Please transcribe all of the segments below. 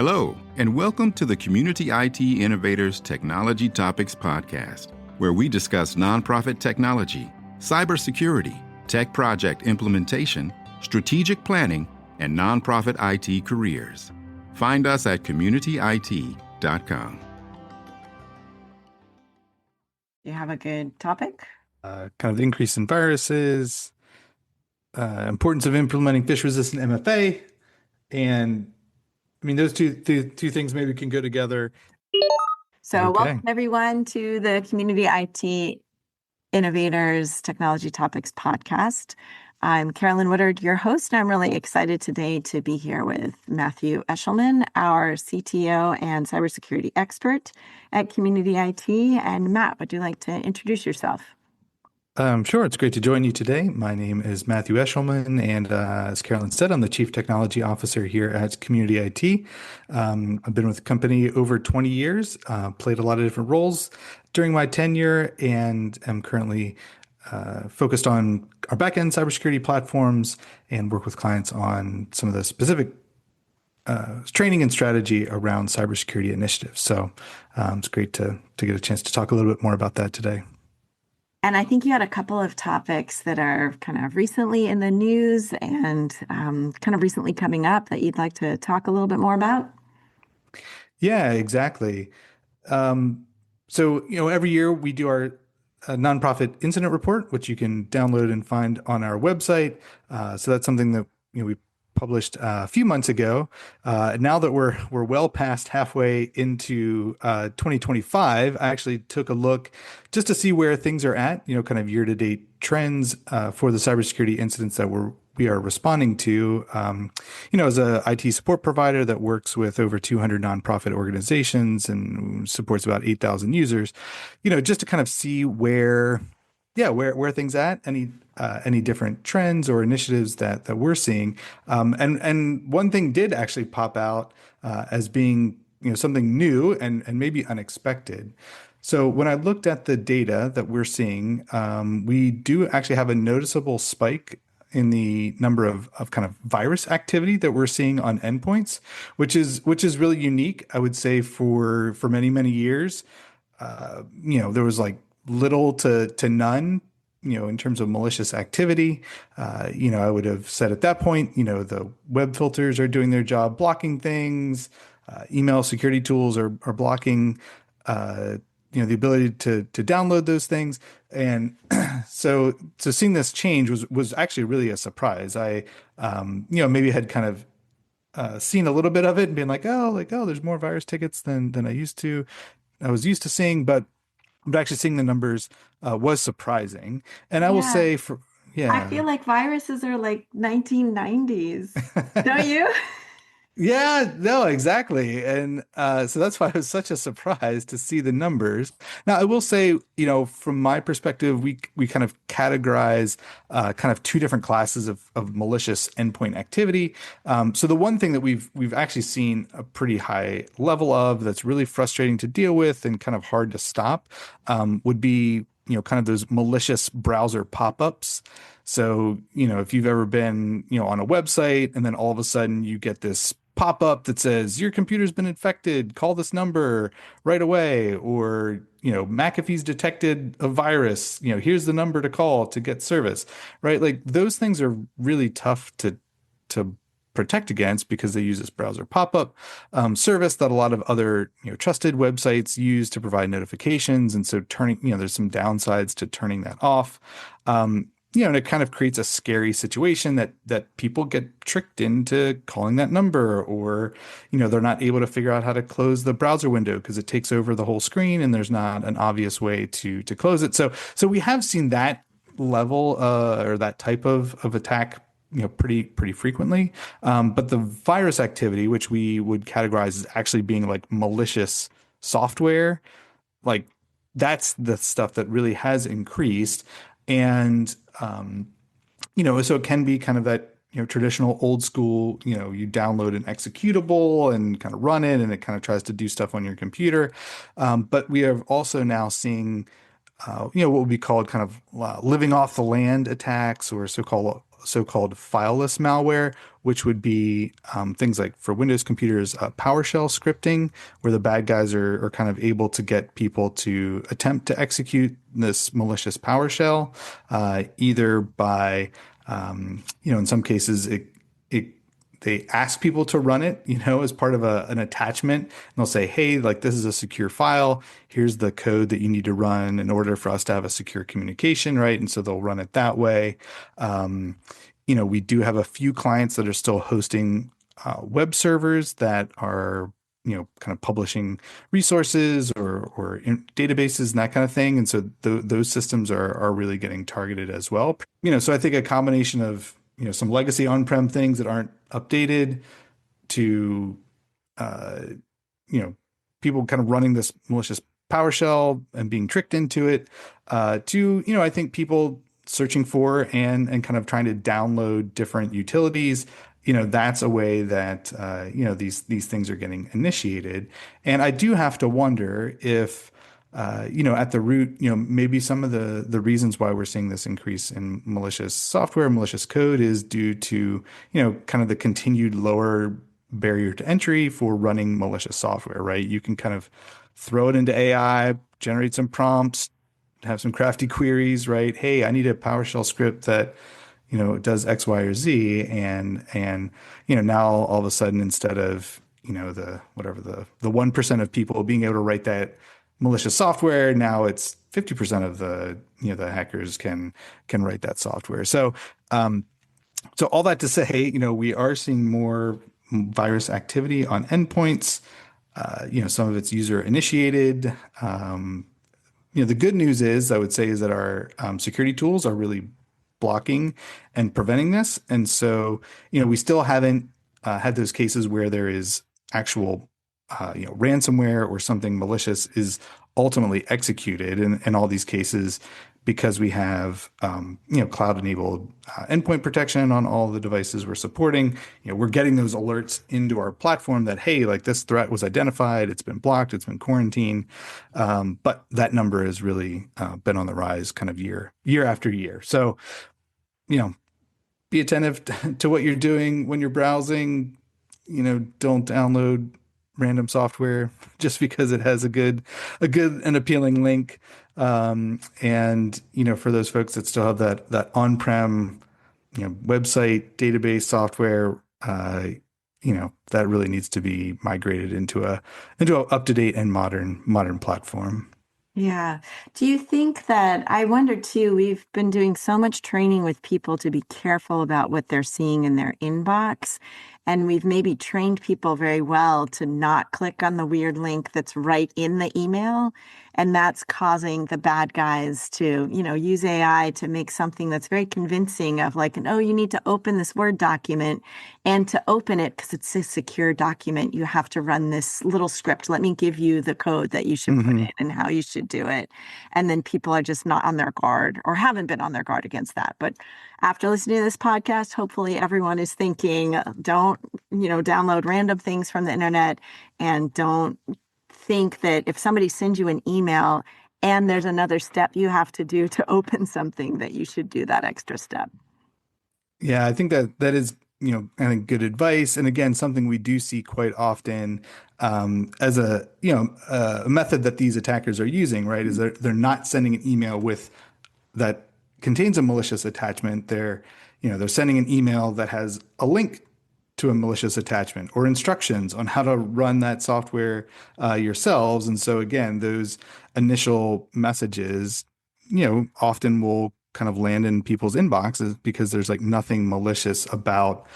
Hello, and welcome to the Community IT Innovators Technology Topics Podcast, where we discuss nonprofit technology, cybersecurity, tech project implementation, strategic planning, and nonprofit IT careers. Find us at communityit.com. You have a good topic? Kind of the increase in viruses, importance of implementing Phish-Resistant MFA, and I mean, those two things maybe can go together. So welcome everyone to the Community IT Innovators Technology Topics Podcast. I'm Carolyn Woodard, your host, and I'm really excited today to be here with Matthew Eshleman, our CTO and cybersecurity expert at Community IT. And Matt, would you like to introduce yourself? Sure. It's great to join you today. My name is Matthew Eshleman, and as Carolyn said, I'm the Chief Technology Officer here at Community IT. I've been with the company over 20 years, played a lot of different roles during my tenure, and am currently focused on our backend cybersecurity platforms and work with clients on some of the specific training and strategy around cybersecurity initiatives. So it's great to get a chance to talk a little bit more about that today. And I think you had a couple of topics that are kind of recently in the news and kind of recently coming up that you'd like to talk a little bit more about. Yeah, exactly. So, every year we do our nonprofit incident report, which you can download and find on our website. So that's something that we published a few months ago. Now that we're well past halfway into 2025, I actually took a look just to see where things are at, kind of year-to-date trends for the cybersecurity incidents that we are responding to. As a IT support provider that works with over 200 nonprofit organizations and supports about 8,000 users, just to kind of see where things at, any different trends or initiatives that we're seeing. And one thing did actually pop out as being something new and maybe unexpected. So when I looked at the data that we're seeing, we do actually have a noticeable spike in the number of kind of virus activity that we're seeing on endpoints, which is really unique, I would say, for many, many years. There was like little to none, in terms of malicious activity. I would have said at that point, the web filters are doing their job blocking things. Email security tools are blocking, the ability to download those things. And so seeing this change was actually really a surprise. I, maybe had kind of seen a little bit of it and been like, oh, there's more virus tickets than I was used to seeing, but actually seeing the numbers was surprising. And I will say I feel like viruses are like 1990s, don't you? Yeah, no, exactly. And so that's why it was such a surprise to see the numbers. Now, I will say, from my perspective, we kind of categorize kind of two different classes of malicious endpoint activity. So the one thing that we've actually seen a pretty high level of that's really frustrating to deal with and kind of hard to stop would be, kind of those malicious browser pop-ups. So, if you've ever been, on a website and then all of a sudden you get this pop-up that says your computer's been infected, call this number right away, or McAfee's detected a virus, here's the number to call to get service, right? Like those things are really tough to protect against because they use this browser pop-up service that a lot of other trusted websites use to provide notifications. And so there's some downsides to turning that off. And it kind of creates a scary situation that people get tricked into calling that number, or, they're not able to figure out how to close the browser window because it takes over the whole screen and there's not an obvious way to close it. So we have seen that level or that type of attack, pretty frequently. But the virus activity, which we would categorize as actually being like malicious software, like that's the stuff that really has increased. And, so it can be kind of that, traditional old school, you download an executable and kind of run it and it kind of tries to do stuff on your computer. But we are also now seeing, what would be called kind of living off the land attacks, or so-called so-called fileless malware, which would be things like for Windows computers, PowerShell scripting, where the bad guys are kind of able to get people to attempt to execute this malicious PowerShell, either by, in some cases, they ask people to run it, as part of an attachment. And they'll say, hey, like this is a secure file. Here's the code that you need to run in order for us to have a secure communication, right? And so they'll run it that way. We do have a few clients that are still hosting web servers that are, kind of publishing resources or databases and that kind of thing. And so those systems are really getting targeted as well. So I think a combination of some legacy on-prem things that aren't updated to, people kind of running this malicious PowerShell and being tricked into it, to, I think people searching for and kind of trying to download different utilities. That's a way that, these things are getting initiated. And I do have to wonder if, at the root, maybe some of the reasons why we're seeing this increase in malicious software, malicious code is due to, kind of the continued lower barrier to entry for running malicious software, right? You can kind of throw it into AI, generate some prompts, have some crafty queries, right? Hey, I need a PowerShell script that, does X, Y, or Z. And, now all of a sudden, instead of, the 1% of people being able to write that malicious software, now it's 50% of the hackers can write that software. So so all that to say, we are seeing more virus activity on endpoints. Some of it's user initiated. The good news is, I would say, is that our security tools are really blocking and preventing this. And so, we still haven't had those cases where there is actual ransomware or something malicious is ultimately executed in all these cases, because we have cloud-enabled endpoint protection on all the devices we're supporting. We're getting those alerts into our platform that, hey, like this threat was identified, it's been blocked, it's been quarantined, but that number has really been on the rise, kind of year after year. So, be attentive to what you're doing when you're browsing. Don't download random software just because it has a good and appealing link. And, for those folks that still have that on-prem, website database software, that really needs to be migrated into a up-to-date and modern platform. Yeah. Do you think that, I wonder too, we've been doing so much training with people to be careful about what they're seeing in their inbox. And we've maybe trained people very well to not click on the weird link that's right in the email. And that's causing the bad guys to, use AI to make something that's very convincing of like, oh, you need to open this Word document. And to open it, because it's a secure document, you have to run this little script. Let me give you the code that you should put in and how you should do it. And then people are just not on their guard or haven't been on their guard against that. But after listening to this podcast, hopefully everyone is thinking, don't, download random things from the internet, and don't think that if somebody sends you an email and there's another step you have to do to open something, that you should do that extra step. Yeah, I think that is, I think good advice. And again, something we do see quite often as a method that these attackers are using, right? Is they're not sending an email with that contains a malicious attachment. They're sending an email that has a link to a malicious attachment or instructions on how to run that software yourselves. And so again, those initial messages, often will kind of land in people's inboxes because there's like nothing malicious about,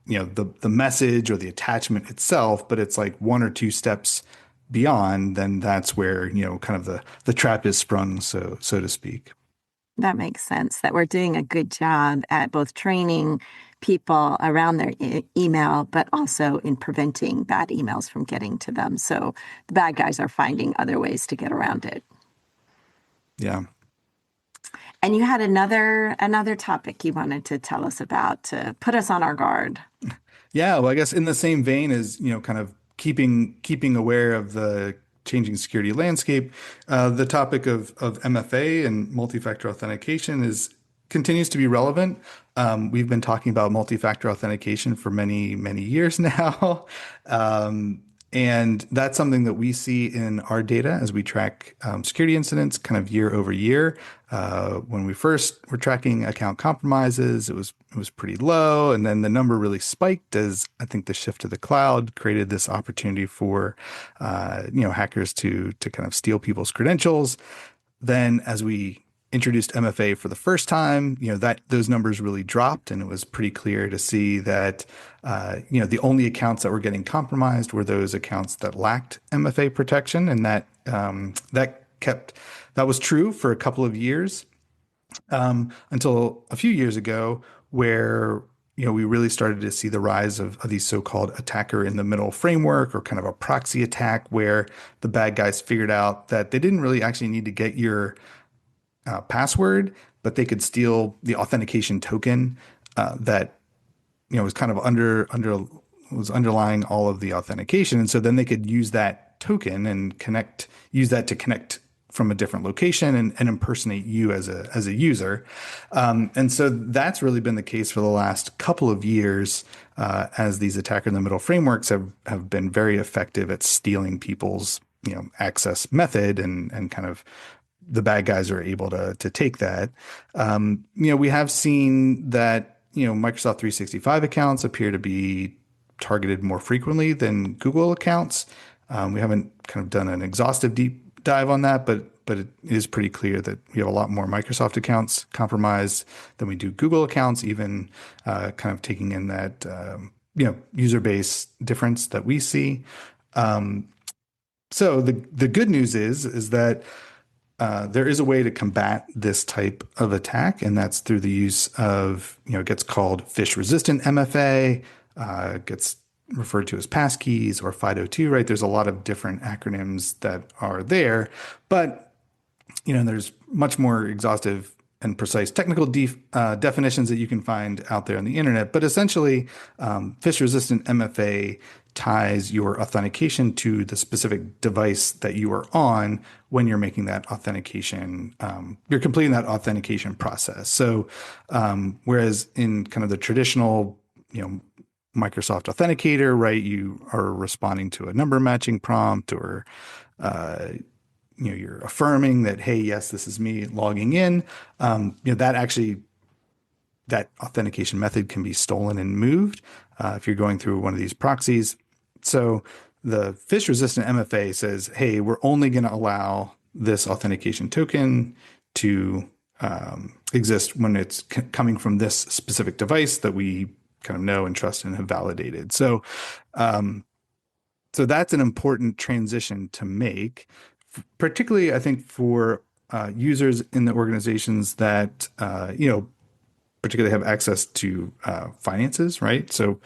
the message or the attachment itself, but it's like one or two steps beyond, then that's where, kind of the trap is sprung, so to speak. That makes sense, that we're doing a good job at both training people around their email, but also in preventing bad emails from getting to them. So the bad guys are finding other ways to get around it. Yeah. And you had another topic you wanted to tell us about to put us on our guard. Yeah, well, I guess in the same vein as, kind of keeping aware of the changing security landscape, the topic of MFA and multi-factor authentication continues to be relevant. We've been talking about multi-factor authentication for many, many years now. And that's something that we see in our data as we track security incidents kind of year over year. When we first were tracking account compromises, it was pretty low, and then the number really spiked as I think the shift to the cloud created this opportunity for hackers to kind of steal people's credentials. Then as we introduced MFA for the first time, that those numbers really dropped, and it was pretty clear to see that the only accounts that were getting compromised were those accounts that lacked MFA protection, and that was true for a couple of years until a few years ago, where we really started to see the rise of these so-called attacker in the middle framework, or kind of a proxy attack, where the bad guys figured out that they didn't really actually need to get your password, but they could steal the authentication token that was kind of underlying all of the authentication, and so then they could use that token and use that to connect from a different location and impersonate you as a user. And so that's really been the case for the last couple of years, as these attacker in the middle frameworks have been very effective at stealing people's access method, and kind of the bad guys are able to take that. We have seen that Microsoft 365 accounts appear to be targeted more frequently than Google accounts. We haven't kind of done an exhaustive deep dive on that, but it is pretty clear that we have a lot more Microsoft accounts compromised than we do Google accounts, even kind of taking in that user base difference that we see. So the good news is that there is a way to combat this type of attack, and that's through the use of, it gets called Phish-Resistant MFA, gets referred to as passkeys or FIDO2, right? There's a lot of different acronyms that are there, but, there's much more exhaustive and precise technical definitions that you can find out there on the internet. But essentially, Phish-Resistant MFA ties your authentication to the specific device that you are on when you're making that authentication, you're completing that authentication process. So whereas in kind of the traditional, Microsoft Authenticator, right, you are responding to a number matching prompt, or you're affirming that, hey, yes, this is me logging in. That authentication method can be stolen and moved if you're going through one of these proxies. So the Phish-Resistant MFA says, hey, we're only going to allow this authentication token to exist when it's coming from this specific device that we kind of know and trust and have validated. So that's an important transition to make, particularly, I think, for users in the organizations that, particularly have access to finances, right? So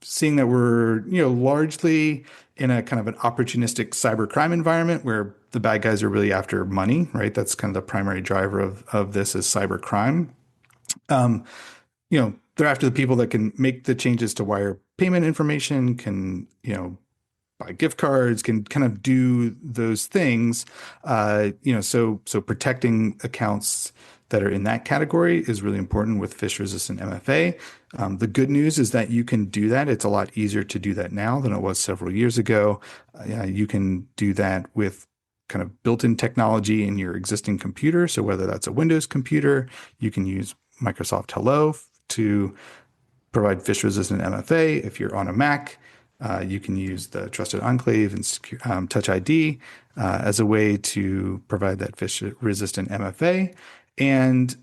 seeing that we're, largely in a kind of an opportunistic cybercrime environment where the bad guys are really after money, right? That's kind of the primary driver of this is cybercrime. They're after the people that can make the changes to wire payment information, can, buy gift cards, can kind of do those things. So protecting accounts that are in that category is really important with Phish-Resistant MFA. The good news is that you can do that. It's a lot easier to do that now than it was several years ago. You can do that with kind of built-in technology in your existing computer. So whether that's a Windows computer, you can use Microsoft Hello to provide Phish-Resistant MFA. If you're on a Mac, you can use the Trusted Enclave and Touch ID as a way to provide that Phish-Resistant MFA. And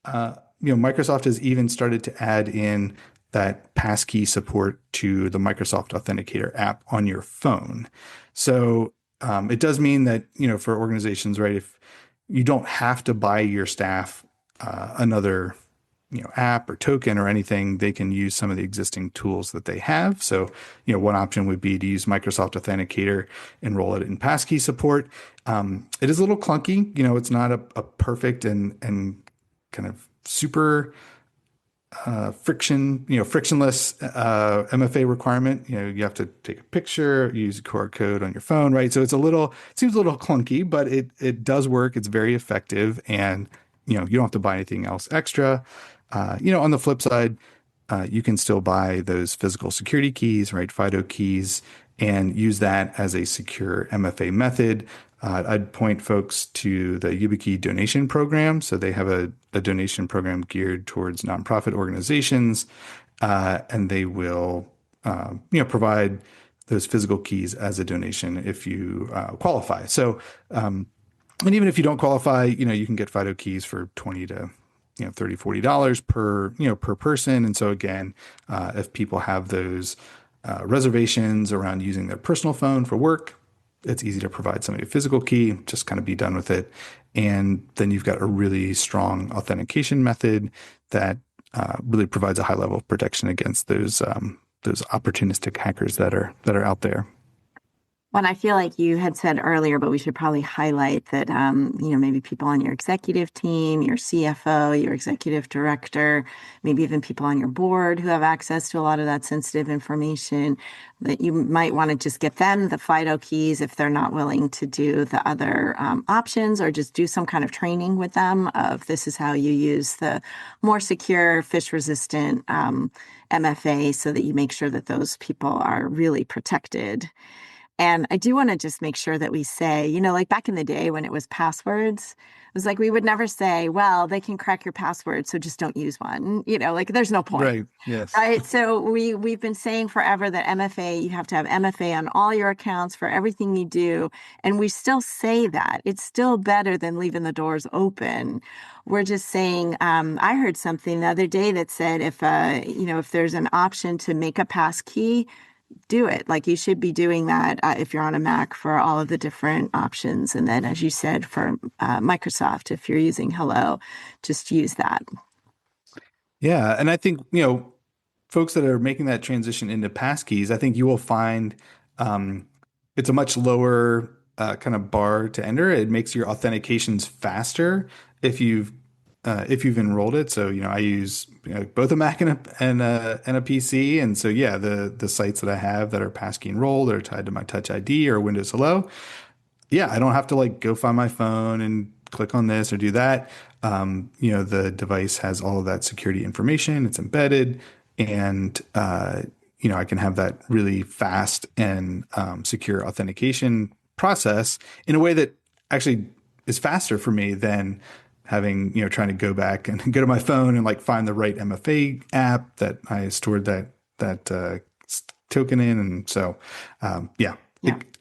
Microsoft has even started to add in that passkey support to the Microsoft Authenticator app on your phone. So it does mean that, for organizations, right, if you don't have to buy your staff another app or token or anything, they can use some of the existing tools that they have. So, one option would be to use Microsoft Authenticator and roll it in passkey support. It is a little clunky. It's not a perfect and kind of super frictionless MFA requirement. You have to take a picture, use a QR code on your phone, right? So it seems a little clunky, but it does work. It's very effective, and you don't have to buy anything else extra. On the flip side, you can still buy those physical security keys, right? FIDO keys, and use that as a secure MFA method. I'd point folks to the YubiKey donation program. So they have a donation program geared towards nonprofit organizations, and they will, provide those physical keys as a donation if you qualify. So, and even if you don't qualify, you can get FIDO keys for $20 to $30, $40 per person. And so again, if people have those reservations around using their personal phone for work, it's easy to provide somebody a physical key, just kind of be done with it. And then you've got a really strong authentication method that really provides a high level of protection against those opportunistic hackers that are out there. Well, I feel like you had said earlier, but we should probably highlight that, maybe people on your executive team, your CFO, your executive director, maybe even people on your board who have access to a lot of that sensitive information, that you might want to just get them the FIDO keys if they're not willing to do the other options, or just do some kind of training with them of this is how you use the more secure Phish-resistant MFA, so that you make sure that those people are really protected. And I do want to just make sure that we say, like back in the day when it was passwords, it was like we would never say, well, they can crack your password, so just don't use one. There's no point. Right. Yes. Right. So we've been saying forever that MFA, you have to have MFA on all your accounts for everything you do. And we still say that. It's still better than leaving the doors open. We're just saying, I heard something the other day that said if there's an option to make a pass key, do it. Like you should be doing that if you're on a Mac for all of the different options. And then, as you said, for Microsoft, if you're using Hello, just use that. Yeah. And I think, folks that are making that transition into passkeys, I think you will find it's a much lower kind of bar to enter. It makes your authentications faster if you've enrolled it. So, I use both a Mac and a PC. And so, yeah, the sites that I have that are passkey enrolled are tied to my Touch ID or Windows Hello. Yeah, I don't have to go find my phone and click on this or do that. The device has all of that security information. It's embedded, and I can have that really fast and secure authentication process in a way that actually is faster for me than having, trying to go back and go to my phone and find the right MFA app that I stored that token in. And so, I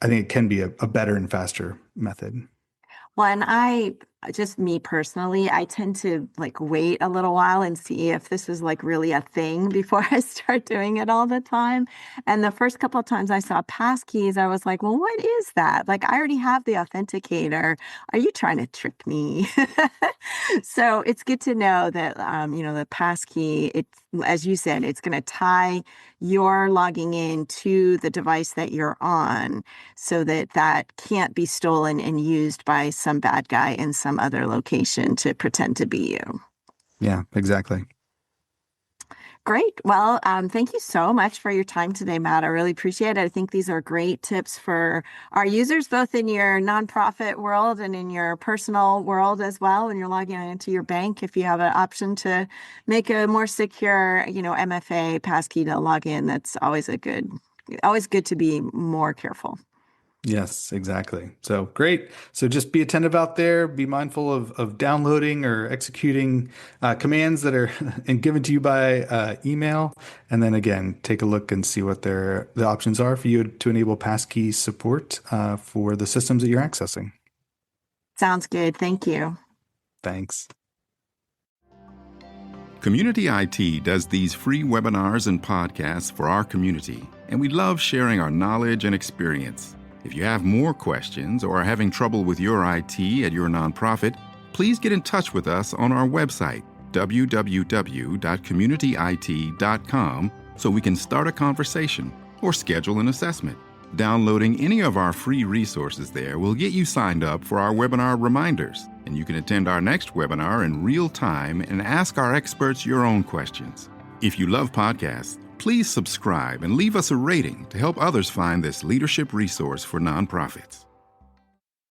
think it can be a better and faster method. Well, and just me personally, I tend to wait a little while and see if this is really a thing before I start doing it all the time. And the first couple of times I saw passkeys, I was like, well, what is that? I already have the authenticator. Are you trying to trick me? So it's good to know that, the passkey, as you said, it's going to tie your logging in to the device that you're on, so that can't be stolen and used by some bad guy in some other location to pretend to be you. Yeah, exactly. Great. Well, thank you so much for your time today, Matt. I really appreciate it. I think these are great tips for our users, both in your nonprofit world and in your personal world as well. When you're logging into your bank, if you have an option to make a more secure, MFA passkey to log in, that's always good to be more careful. Yes, exactly. So great. So just be attentive out there. Be mindful of downloading or executing commands that are given to you by email. And then again, take a look and see what the options are for you to enable passkey support for the systems that you're accessing. Sounds good. Thank you. Thanks. Community IT does these free webinars and podcasts for our community, and we love sharing our knowledge and experience. If you have more questions or are having trouble with your IT at your nonprofit, please get in touch with us on our website, www.communityit.com, so we can start a conversation or schedule an assessment. Downloading any of our free resources there will get you signed up for our webinar reminders, and you can attend our next webinar in real time and ask our experts your own questions. If you love podcasts, please subscribe and leave us a rating to help others find this leadership resource for nonprofits.